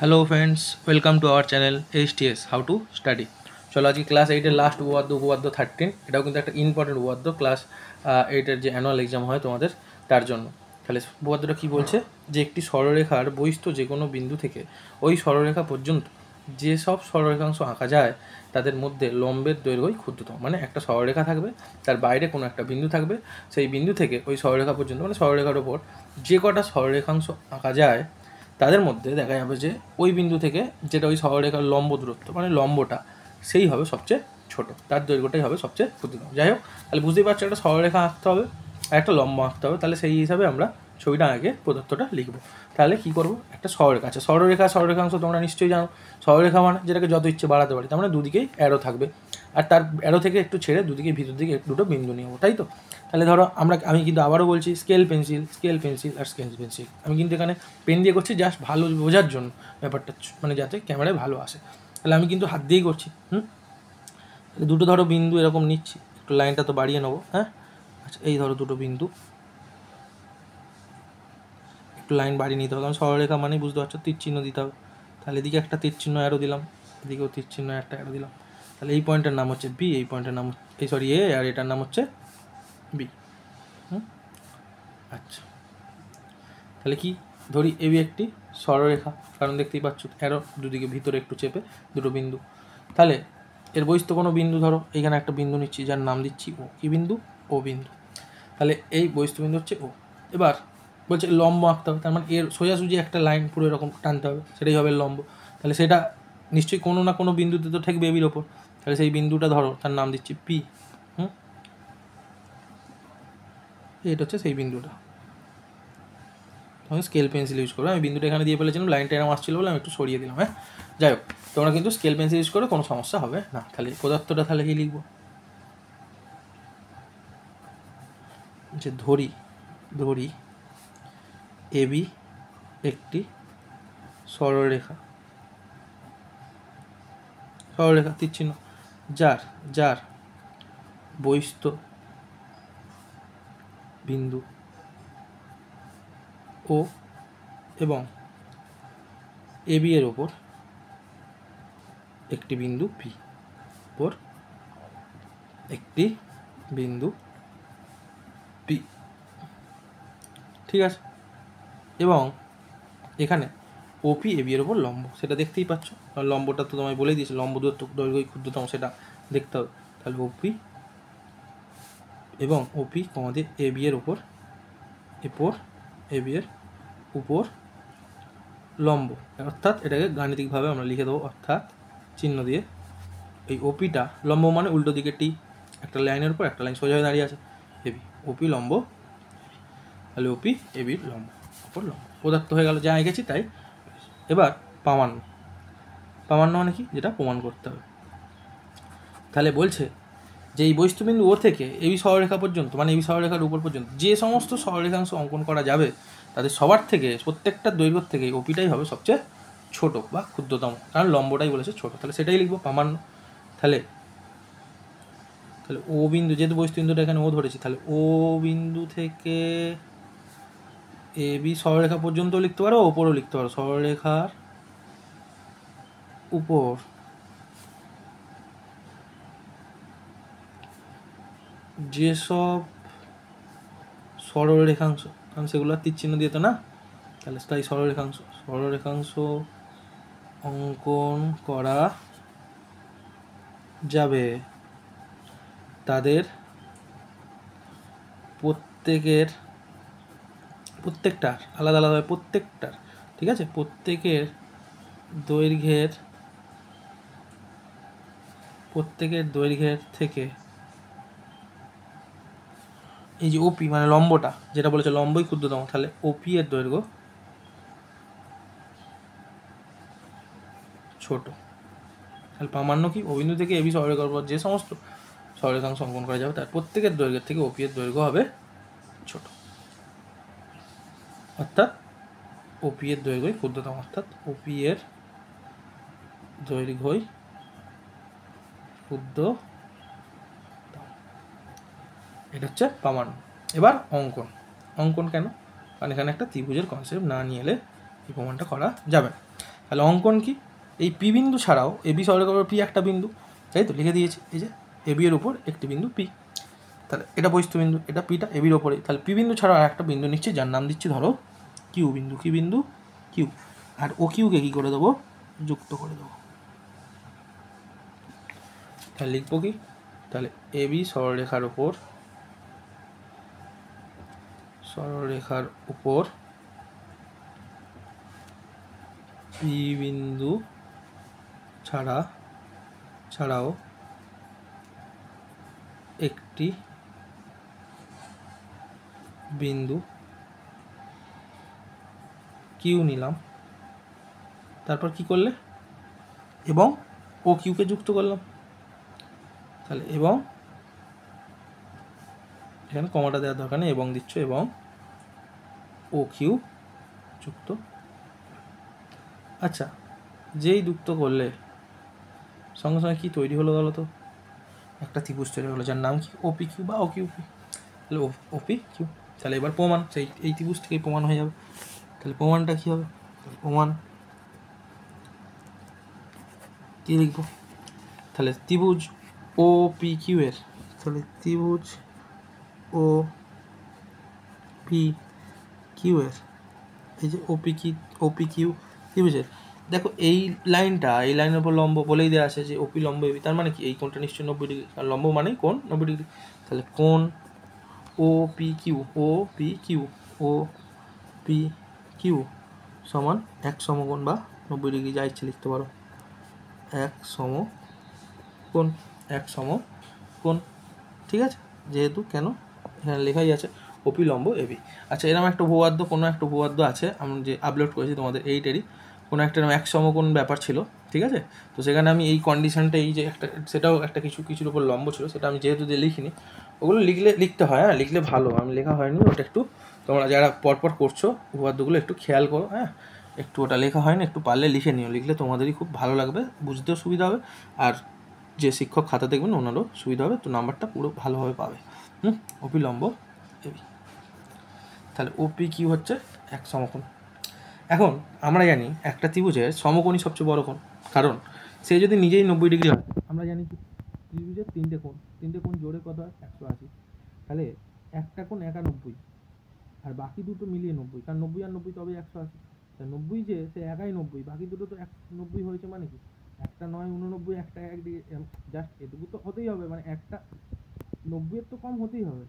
Hello friends, welcome to our channel HTS how to study. চলো আজকে class 8-এর last উপপাদ্য 13। এটাও কিন্তু একটা ইম্পর্টেন্ট উপপাদ্য ক্লাস 8-এর যে অ্যানুয়াল এক্সাম হয় তোমাদের, তার জন্য। তাহলে উপপাদ্যটা কী বলছে, যে একটি সরলরেখার বহিস্থ যে কোনো বিন্দু থেকে ওই সরলরেখা পর্যন্ত যেসব সরলরেখাংশ আঁকা যায় তাদের মধ্যে লম্বের দৈর্ঘ্যই ক্ষুদ্রতম। মানে একটা সরলরেখা থাকবে, তার বাইরে কোনো একটা বিন্দু থাকবে, সেই বিন্দু থেকে ওই সরলরেখা পর্যন্ত মানে সরলরেখার ওপর যে কটা সরলরেখাংশ আঁকা যায় তাদের মধ্যে দেখা যাবে যে ওই বিন্দু থেকে যেটা ওই সরলরেখার লম্ব দূরত্ব মানে লম্বটা সেই হবে সবচেয়ে ছোট, তার দৈর্ঘ্যটাই হবে সবচেয়ে ক্ষুদ্রতম। যাই হোক, তাহলে বুঝতেই পারছো একটা সরলরেখা আঁকতে হবে আর একটা লম্ব আঁকতে হবে। তাহলে সেই হিসাবে আমরা ছবিটা আগে প্রদত্তটা লিখবো। তাহলে কী করবো, একটা সরলরেখা আছে, সরলরেখাংশ তোমরা নিশ্চয়ই জানো। সরলরেখা মানে যেটাকে যত ইচ্ছে বাড়াতে পারি, তার মানে দুদিকেই অ্যারো থাকবে, আর তার অ্যারো থেকে একটু ছেড়ে দুদিকে ভিতর দিকে দুটো বিন্দু নিয়ে, তাই তো। তাহলে ধরো আমি কিন্তু আবারও বলছি, স্কেল পেন্সিল আর স্কেল পেন্সিল। আমি কিন্তু এখানে পেন দিয়ে করছি জাস্ট ভালো বোঝার জন্য ব্যাপারটা, মানে যাতে ক্যামেরায় ভালো আসে। তাহলে আমি কিন্তু হাত দিয়েই করছি। দুটো ধরো বিন্দু এরকম নিচ্ছি, একটু লাইনটা তো বাড়িয়ে নেবো। হ্যাঁ, আচ্ছা, এই ধরো দুটো বিন্দু, একটু লাইন বাড়িয়ে নিতে হবে, কারণ সরলরেখা মানেই বুঝতে পারছো তীর চিহ্ন দিতে হবে। তাহলে এদিকে একটা তীর চিহ্ন অ্যারো দিলাম, এদিকেও তীর চিহ্ন একটা অ্যারো দিলাম। তাহলে এই পয়েন্টের নাম হচ্ছে বি, এই পয়েন্টের নাম এ, আর এটার নাম হচ্ছে বি। আচ্ছা, তাহলে কি ধরি এবি একটি সরলরেখা, কারণ দেখতেই পাচ্ছ অ্যারো দুদিকে ভিতরে একটু চেপে দুটো বিন্দু। তাহলে এর বহিস্থ কোনো বিন্দু, ধরো এইখানে একটা বিন্দু নিচ্ছি যার নাম দিচ্ছি ও। কি বিন্দু? ও বিন্দু। তাহলে এই বহিস্থ বিন্দু হচ্ছে ও। এবার বলছে লম্ব আঁকতে হবে, তার মানে এর সোজাসুজি একটা লাইন পুরো এরকম টানতে হবে, সেটাই হবে লম্ব। তাহলে সেটা নিশ্চয়ই কোনো না কোনো বিন্দুতে তো ঠেকবে এবির ওপর। তাহলে সেই বিন্দুটা ধরো, তার নাম দিচ্ছি পি। এটা হচ্ছে সেই বিন্দুটা। আমি স্কেল পেন্সিল ইউজ করবো। আমি বিন্দুটা এখানে দিয়ে ফেলেছিলাম, লাইনটা এরকম আসছিল বলে আমি একটু সরিয়ে দিলাম। হ্যাঁ, যাই হোক, তোমরা কিন্তু স্কেল পেন্সিল ইউজ করে কোনো সমস্যা হবে না। তাহলে পদার্থটা তাহলে কি লিখবো, যে ধরি এবি একটি সরলরেখা তীর চিহ্ন, যার বহিস্থ বিন্দু ও এবং এবি এর ওপর একটি বিন্দু পি, ওপর একটি বিন্দু পি। ঠিক আছে, এবং এখানে ওপি এবি এর ওপর লম্ব, সেটা দেখতেই পাচ্ছ। লম্বটা তো তোমায় বলে দিয়েছে, লম্ব দৈর্ঘ্য ক্ষুদ্রতম, সেটা দেখতে হবে। তাহলে ওপি এবং ওপি কমাদের এবি এর ওপর এবি এর উপর লম্ব, অর্থাৎ এটাকে গাণিতিকভাবে আমরা লিখে দেবো, অর্থাৎ চিহ্ন দিয়ে এই ওপিটা লম্ব মানে উল্টো দিকে টি, একটা লাইনের উপর একটা লাইন সোজা হয়ে দাঁড়িয়ে আছে, এবি ওপি লম্ব। তাহলে ওপি এবির লম্ব ওপর লম্ব পদার্থ হয়ে গেল, যা এঁকেছি তাই। এবার প্রামাণ্য মানে কি, যেটা প্রমাণ করতে হবে। তাহলে বলছে যে এই বহিস্থবিন্দু ও থেকে এই সরলরেখা পর্যন্ত, মানে এই সরলরেখার উপর পর্যন্ত যে সমস্ত সরলরেখাংশ অঙ্কন করা যাবে তাদের সবার থেকে, প্রত্যেকটা দৈর্ঘ্য থেকে ওপিটাই হবে সবচেয়ে ছোট বা ক্ষুদ্রতম, কারণ লম্বটাই বলেছে ছোট। তাহলে সেটাই লিখবো প্রামাণ্য। তাহলে ও বিন্দু, যেহেতু বহিস্থবিন্দুটা এখানে ও ধরেছি, তাহলে ও বিন্দু থেকে এ বি সরলরেখা পর্যন্ত লিখতে পারো, ওপরও লিখতে পারো। সরলরেখার উপর যেসব সরলরেখাংশ, কারণ সেগুলো তীর চিহ্ন দিয়ে তো না, তাহলে তাই সরলরেখাংশ অঙ্কন করা যাবে তাদের প্রত্যেকটার আলাদা আলাদাভাবে, প্রত্যেকটার, ঠিক আছে, প্রত্যেকের দৈর্ঘ্যের থেকে এই যে ওপি মানে লম্বটা, যেটা বলেছে লম্বই ক্ষুদ্রতম, তাহলে ওপি এর দৈর্ঘ্য ছোট। তাহলে প্রামাণ্য কি, ও বিন্দু থেকে এবি সরলরেখার উপর যে সমস্ত সরলরেখাংশ অঙ্কন করা যাবে তার প্রত্যেকের দৈর্ঘ্যের থেকে ওপি এর দৈর্ঘ্য হবে ছোট, অর্থাৎ ওপি এর দৈর্ঘ্যই ক্ষুদ্রতম, অর্থাৎ ওপি এর দৈর্ঘ্যই ক্ষুদ্রতম। এটা হচ্ছে প্রামাণ্য। এবার অঙ্কন কেন, কারণ এখানে একটা ত্রিভুজের কনসেপ্ট না নিয়ে এলে এই প্রমাণটা করা যাবে না। তাহলে অঙ্কন কি, এই পি বিন্দু ছাড়াও এবি সরলরেখার উপর পি একটা বিন্দু, তাই তো লিখে দিয়েছি, এই যে এবি এর উপর একটি বিন্দু পি, তাহলে এটা বহিস্থ বিন্দু, এটা পিটা এবির ওপরে, তাহলে পি বিন্দু ছাড়াও আর একটা বিন্দু নিচ্ছি যার নাম দিচ্ছি ধরো কিউ বিন্দু, কি বিন্দু কিউ, আর ও কিউকে কী করে দেবো, যুক্ত করে দেবো। তাহলে লিখবো কি, তাহলে এবি সরলরেখার উপর পি বিন্দু ছাড়াও একটি বিন্দু কিউ নিলাম, তারপর কি করলে এবং ও কিউকে যুক্ত করলাম, তাহলে এবং এখানে কমাটা দেওয়ার দরকার নেই, এবং দিচ্ছ, এবং ও কিউ যুক্ত। আচ্ছা, যেই যুক্ত করলে সঙ্গে সঙ্গে কী তৈরি হলো বলো তো, একটা ত্রিভুজ তৈরি হলো যার নাম কি ওপি কিউ বা ও কিউ পি, তাহলে ওপি কিউ। তাহলে এবার প্রমাণ, সেই এই ত্রিভুজ থেকেই প্রমাণ হয়ে যাবে। তাহলে প্রমাণটা কী হবে, প্রমাণ কী লিখবো, তাহলে ত্রিভুজ ও পি কিউ এর, তাহলে ত্রিভুজ ও পি কিউ এর, এই যে ওপি কিউ ত্রিভুজের, দেখো এই লাইনটা, এই লাইনের উপর লম্ব বলেই দেওয়া আছে যে ওপি লম্ব এবি, তার মানে কি এই কোণটা নিশ্চয়ই 90 ডিগ্রি, আর লম্ব মানেই কোণ 90 ডিগ্রি। তাহলে কোণ ও পি কিউ সমান এক সমকোণ বা 90 ডিগ্রি, যা ইচ্ছে লিখতে পারো, এক সমকোণ, ঠিক আছে, যেহেতু কেন এখানে লেখাই আছে ওপি লম্ব এবি। আচ্ছা, এরকম একটা উপপাদ্য, কোনো একটা উপপাদ্য আছে আমি যে আপলোড করেছি তোমাদের এইটেরই, কোনো একটা এক সমকোণ ব্যাপার ছিল, ঠিক আছে, তো সেখানে আমি এই কন্ডিশনটা, এই যে একটা, সেটাও একটা কিছুর উপর লম্ব ছিল, সেটা আমি যেহেতু যে লিখিনি, ওগুলো লিখতে হয়, হ্যাঁ লিখলে ভালো, আমি লেখা হয়নি ওটা, একটু তোমরা যারা পরপর করছো উপপাদ্যগুলো একটু খেয়াল করো, হ্যাঁ একটু ওটা লেখা হয়নি, একটু পারলে লিখে নিও, লিখলে তোমাদেরই খুব ভালো লাগবে, বুঝতেও সুবিধা হবে, আর যে শিক্ষক খাতা দেখবেন ওনারও সুবিধা হবে, তো নাম্বারটা পুরো ভালোভাবে পাবে। ওপি লম্ব এবি, তাহলে ওপি কিউ হচ্ছে এক সমকোণ। এখন আমরা জানি একটা ত্রিভুজের সমকোণই সবচেয়ে বড় কোণ, কারণ সে যদি নিজেই 90 ডিগ্রি হয়, আমরা জানি কি ত্রিভুজের তিনটে কোণ জোড়ে কত হয় 180, তাহলে একটা কোণ 91 আর বাকি দুটো মিলিয়ে 90, কারণ 90 আর 90 তবে 180, তা 90 যে সে একাই 90, বাকি দুটো তো 90 হয়েছে, মানে কি একটা 9 89, একটা 1 ডিগ্রি, জাস্ট এটুকু তো হতেই হবে, মানে একটা 90 এর তো কম হতেই হবে,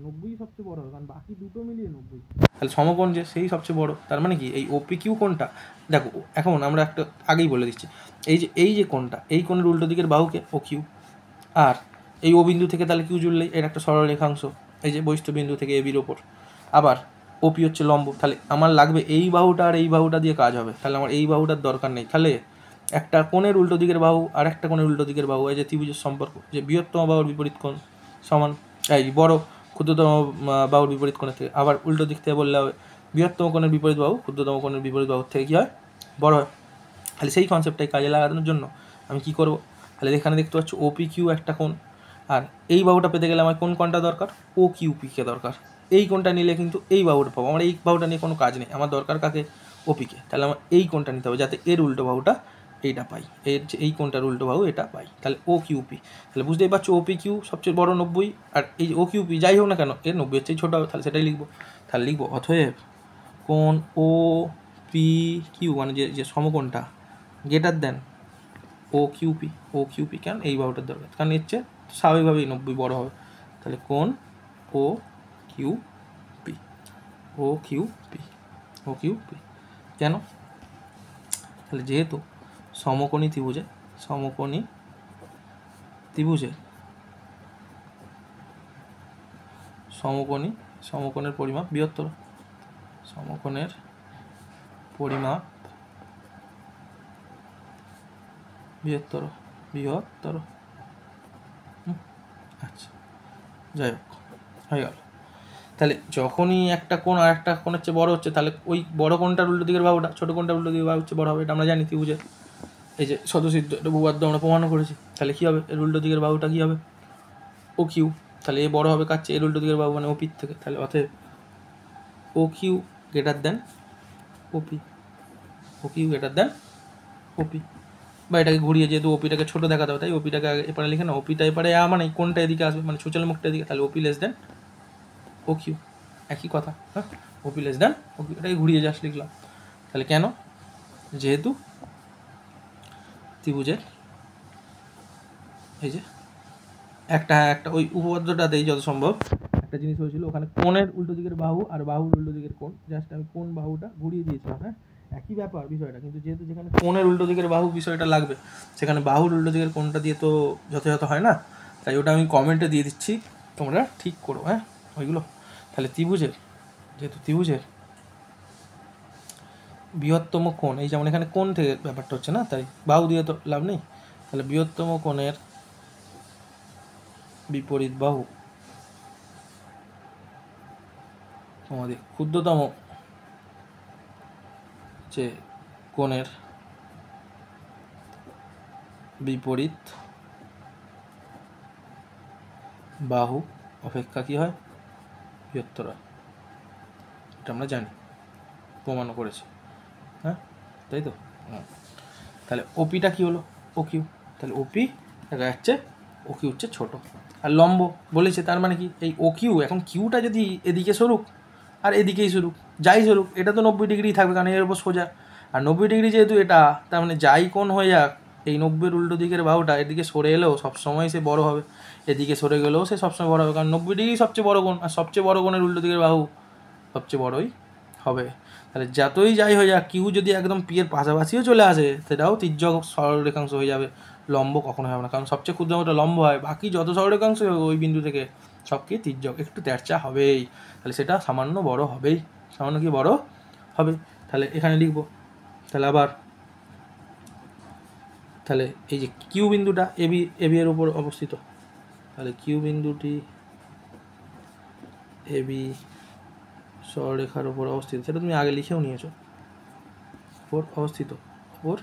90 সবচেয়ে বড় হবে, কারণ বাকি দুটো মিলিয়ে 90, তাহলে সমকোণ যে সেই সবচেয়ে বড়, তার মানে কি এই ওপি কিউ কোণটা, দেখো এখন আমরা একটা আগেই বলে দিচ্ছি, এই যে কোণটা, এই কোণের উল্টো দিকের বাহুকে ও কিউ, আর এই ও বিন্দু থেকে তাহলে কিউ জুড়লেই এর একটা সরল রেখাংশ, এই যে বহিস্থ বিন্দু থেকে এবির ওপর, আবার ওপি হচ্ছে লম্ব, তাহলে আমার লাগবে এই বাহুটা আর এই বাহুটা দিয়ে কাজ হবে, তাহলে আমার এই বাহুটার দরকার নেই, তাহলে একটা কোণের উল্টো দিকের বাহু আর একটা কোণের উল্টো দিকের বাহু, এই যে ত্রিভুজের সম্পর্ক, যে বৃহত্তম বাহুর বিপরীত কোণ সমান এই বড় ক্ষুদ্রতম বাহুর বিপরীত কোণের থেকে, আবার উল্টো দিক থেকে বললে হবে বৃহত্তম কোণের বিপরীত বাহু ক্ষুদ্রতম কোণের বিপরীত বাহুর থেকে কী হয়, বড় হয়। তাহলে সেই কনসেপ্টটাই কাজে লাগানোর জন্য আমি কী করব, তাহলে এখানে দেখতে পাচ্ছ ওপি কিউ একটা কোণ, আর এই বাহুটা পেতে গেলে আমার কোন কোণটা দরকার, ও কিউ পিকে দরকার, এই কোণটা নিলে কিন্তু এই বাহুটা পাবো, আমার এই বাহুটা নিয়ে কোনো কাজ নেই, আমার দরকার কাকে, ওপিকে, তাহলে আমার এই কোণটা নিতে হবে যাতে এর উল্টো বাহুটা এইটা পাই, এর যে এই কোণটার উল্টো বাহু এটা পাই, তাহলে ও কিউপি, তাহলে বুঝতেই পারছো ওপি কিউ সবচেয়ে বড় 90, আর এই যে ও কিউপি যাই হোক না কেন এর 90 হচ্ছে ছোটো হবে, তাহলে সেটাই লিখবো, তাহলে লিখবো অতএব কোণ ও পি কিউ মানে যে সমকোণটা গ্রেটার দেন ও কিউপি কেন, এই বাহুটার দরকার, কারণ এর চেয়ে স্বাভাবিকভাবেই 90 বড় হবে, তাহলে কোণ ও কিউপি কেন, তাহলে যেহেতু সমকোণী ত্রিভুজে সমকোণের পরিমাপ বৃহত্তর, বৃহত্তর। আচ্ছা, যাই হোক হয়ে গেল। তাহলে যখনই একটা কোণ আর একটা কোণের চেয়ে বড় হচ্ছে, তাহলে ওই বড় কোণটার উল্টো দিকের বাহুটা ছোটো কোণটার উল্টো দিকের বাহু হচ্ছে বড় হবে, এটা আমরা জানি ত্রিভুজের, এই যে স্বতঃসিদ্ধ এটা উপপাদ্য আমরা প্রমাণও করেছি। তাহলে কী হবে, এর উল্টো দিকের বাহুটা কী হবে, ও কিউ, তাহলে এ বড় হবে কার চেয়ে, এর উল্টো দিকের বাহু মানে ওপির থেকে, তাহলে অতএব ও কিউ গ্রেটার দেন ওপি, ওপি, বা এটাকে ঘুরিয়ে যেহেতু ওপিটাকে ছোটো দেখাতে হবে তাই ওপিটাকে এপারে লিখে না, ওপিটা এপারে মানে কোনটা এদিকে আসবে, মানে সূচল মুখটা এদিকে, তাহলে ওপি লেস দেন ও কিউ, একই কথা। হ্যাঁ, ওপি লেস দেন ও কিউ, এটাকে ঘুরিয়ে জাস্ট লিখলাম। তাহলে কেন, যেহেতু ত্রিভুজের এই যে একটা ওই উপপাদ্যটাতেই যত সম্ভব একটা জিনিস হয়েছিল, ওখানে কোণের উল্টো দিকের বাহু আর বাহুর উল্টো দিকের কোণ, জাস্ট আমি কোণ বাহুটা ঘুরিয়ে দিয়েছিলাম। হ্যাঁ, একই ব্যাপার বিষয়টা, কিন্তু যেহেতু যেখানে কোণের উল্টো দিকের বাহু বিষয়টা লাগবে সেখানে বাহুর উল্টো দিকের কোণটা দিয়ে তো যথাযথ হয় না, তাই ওটা আমি কমেন্টে দিয়ে দিচ্ছি, তোমরা ঠিক করো। হ্যাঁ, ওইগুলো তাহলে ত্রিভুজের, যেহেতু ত্রিভুজের বৃহত্তম কোণ, এই যেমন এখানে কোণ থেকে ব্যাপারটা হচ্ছে না, তাই বাহু দিয়ে তো লাভ নেই, তাহলে বৃহত্তম কোণের বিপরীত বাহু আমাদের ক্ষুদ্রতম যে কোণের বিপরীত বাহু অপেক্ষা কী হয়, বৃহত্তর হয়, এটা আমরা জানি, প্রমাণও করেছি। হ্যাঁ, তাই তো। তাহলে ওপিটা কী হলো, ও কিউ, তাহলে ওপি দেখা যাচ্ছে ও কিউ হচ্ছে ছোটো, আর লম্ব বলেছে, তার মানে কি এই ও কিউ, এখন কিউটা যদি এদিকে সরুক আর এদিকেই সরুক, যাই সরুক, এটা তো 90 ডিগ্রি থাকবে কারণ এর উপর সোজা, আর 90 ডিগ্রি যেহেতু এটা, তার মানে যাই কোণ হয়ে যাক এই 90-এর উল্টো দিকের বাহুটা এদিকে সরে এলেও সবসময় সে বড় হবে, এদিকে সরে গেলেও সে সবসময় বড় হবে, কারণ 90 ডিগ্রি সবচেয়ে বড় কোণ, আর সবচেয়ে বড় কোণের উল্টো দিকের বাহু সবচেয়ে বড়ই হবে। তাহলে যতই যাই হয়ে যাক, কিউ যদি একদম পি এর পাশাপাশিও চলে আসে সেটাও তির্যক সরলরেখাংশ হয়ে যাবে, লম্ব কখনো হবে না, কারণ সবচেয়ে ক্ষুদ্রটা লম্ব হয়, বাকি যত সরলরেখাংশ ওই বিন্দু থেকে সব কি তির্যক, একটু তেরচা হবেই, তাহলে সেটা সামান্য বড় হবেই, সামান্য কি বড় হবে। তাহলে এখানে লিখবো, তাহলে আবার তাহলে এই যে কিউ বিন্দুটা এবি এর উপর অবস্থিত, তাহলে কিউ বিন্দুটি এবি সরলরেখার উপর অবস্থিত, সেটা তুমি আগে লিখেও নিয়েছো, উপর অবস্থিত, উপর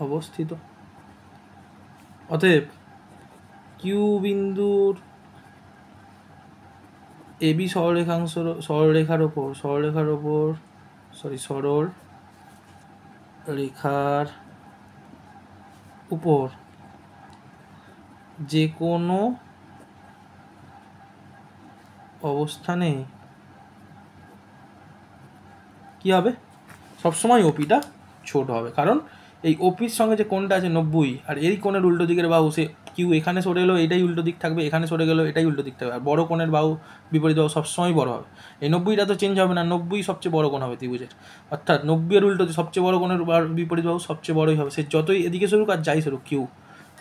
অবস্থিত। অতএব কিউ বিন্দুর এবি সরলরেখার ওপর রেখার উপর যে কোনো অবস্থানে কি হবে, সবসময় ওপিটা ছোট হবে, কারণ এই ওপির সঙ্গে যে কোণটা আছে 90, আর এই কোণের উল্টো দিকের বাহু, সে কিউ এখানে সরে এলেও এটাই উল্টো দিক থাকবে, এখানে সরে গেলেও এটাই উল্টো দিক থাকবে, আর বড় কোণের বাহু বিপরীত বাহু সবসময় বড় হবে, এই 90টা তো চেঞ্জ হবে না, 90 সবচেয়ে বড় কোণ হবে ত্রিভুজের, অর্থাৎ 90-এর উল্টো সবচেয়ে বড় কোণের বিপরীত বাহু সবচেয়ে বড়ই হবে, সে যতই এদিকে সরুক আর যাই সরুক কিউ,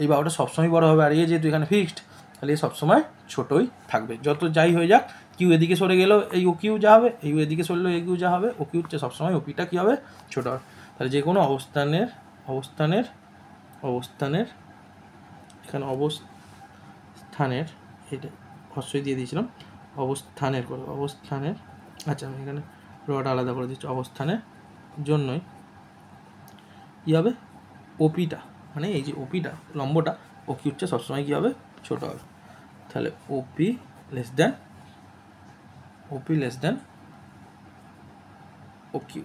এই বাহুটা সবসময় বড় হবে, আর যেহেতু এখানে ফিক্সড তাহলে এ সবসময় ছোটোই থাকবে, যত যাই হয়ে যাক, কিউ এদিকে সরে গেলেও এই ও কিউ যা হবে, এই এদিকে সরলেও এই কিউ যা হবে, ও কিউ হচ্ছে সবসময় ওপিটা কী হবে, ছোটো হবে। তাহলে যে কোনো অবস্থানের এখানে অবস্থানের এটা হর্ষই দিয়ে দিয়েছিলাম, অবস্থানের আচ্ছা আমি এখানে রটা আলাদা করে দিচ্ছি, অবস্থানের জন্যই কী হবে, ওপিটা মানে এই যে ওপিটা লম্বটা ও কিউ হচ্ছে সবসময় কী হবে, ছোটো হবে। তাহলে ওপি লেস দেন ও কিউ,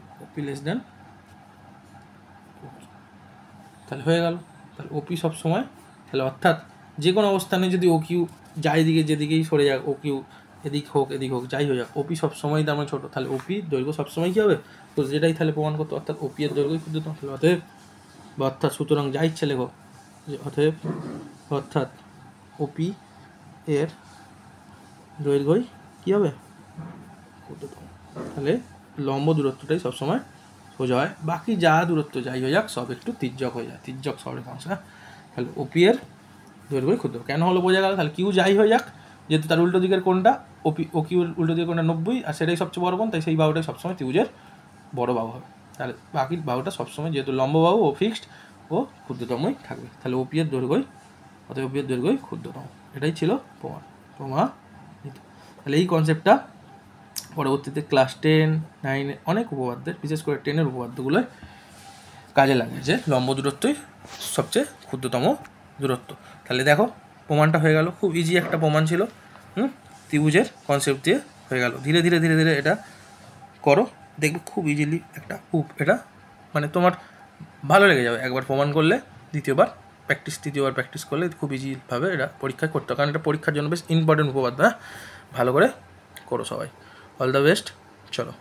তাহলে হয়ে গেল। তাহলে ওপি সবসময়, তাহলে অর্থাৎ যে কোনো অবস্থানে যদি ও কিউ যাই দিকে যেদিকেই সরে যাক, ও কিউ এদিক হোক যাই হয়ে যাক, ওপি সবসময় তার মানে ছোটো, তাহলে ওপি দৈর্ঘ্য সবসময় কী হবে, তো যেটাই তাহলে প্রমাণ করতো, অর্থাৎ ওপি এর দৈর্ঘ্যই ক্ষুদ্রতম, তাহলে অতএব বা অর্থাৎ সুতরাং যা ইচ্ছে লেখো যে অর্থাৎ ওপি এর দৈর্ঘ্যই কী হবে, ক্ষুদ্রতম, তাহলে লম্ব দূরত্বটাই সবসময় সোজা হয়, বাকি যা দূরত্ব যাই হয়ে যাক সব একটু তির্যক হয়ে যায়, তির্যক সরলরেখাংশ। তাহলে ওপি এর দৈর্ঘ্যই ক্ষুদ্র, কেন হলো বোঝা গেল। তাহলে কিউ যাই হয়ে যাক, যেহেতু তার উল্টো দিকের কোণটা ও কিউর উল্টো দিকের কোণটা 90, আর সেটাই সবচেয়ে বড় কোণ, তাই সেই বাহুটাই সবসময় ত্রিভুজের বড় বাহু হবে, তাহলে বাকি বাহুটা সবসময় যেহেতু লম্ব বাহু ও ফিক্সড ও ক্ষুদ্রতমই থাকবে, তাহলে ওপি এর দৈর্ঘ্যই ক্ষুদ্রতম, এটাই ছিল প্রমাণিত। তাহলে এই কনসেপ্টটা পরবর্তীতে ক্লাস 10, 9 অনেক উপপাদ্যের, বিশেষ করে 10-এর উপপাদ্যগুলোয় কাজে লাগে, যে লম্ব দূরত্বই সবচেয়ে ক্ষুদ্রতম দূরত্ব। তাহলে দেখো প্রমাণটা হয়ে গেল, খুব ইজি একটা প্রমাণ ছিল, ত্রিভুজের কনসেপ্ট দিয়ে হয়ে গেল। ধীরে ধীরে এটা করো, দেখবে খুব ইজিলি একটা এটা মানে তোমার ভালো লেগে যাবে। একবার প্রমাণ করলে তৃতীয়বার প্র্যাকটিস করলে খুব ইজিভাবে এটা পরীক্ষায় করতে হবে, কারণ এটা পরীক্ষার জন্য বেশ ইম্পর্টেন্ট উপপাদ্য। হ্যাঁ, ভালো করে করো সবাই। All the best. চলো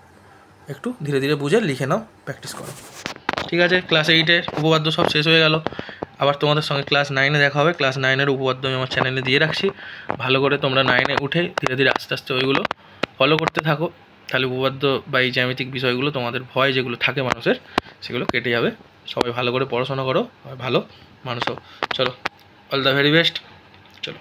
একটু ধীরে ধীরে বুঝে লিখে নাও, প্র্যাকটিস করো। ঠিক আছে, ক্লাস 8-এর উপপাদ্য সব শেষ হয়ে গেল। আবার তোমাদের সঙ্গে ক্লাস 9-এ দেখা হবে। ক্লাস 9-এর উপপাদ্য আমি আমার চ্যানেলে দিয়ে রাখছি। ভালো করে তোমরা 9-এ উঠে ধীরে ধীরে আস্তে আস্তে ওইগুলো ফলো করতে থাকো, তাহলে উপপাদ্য বা এই জ্যামিতিক বিষয়গুলো তোমাদের ভয় যেগুলো থাকে মানুষের, সেগুলো কেটে যাবে। সবাই ভালো করে পড়াশোনা করো, ভালো মানুষ হও। চলো, অল দ্য ভেরি বেস্ট। চলো।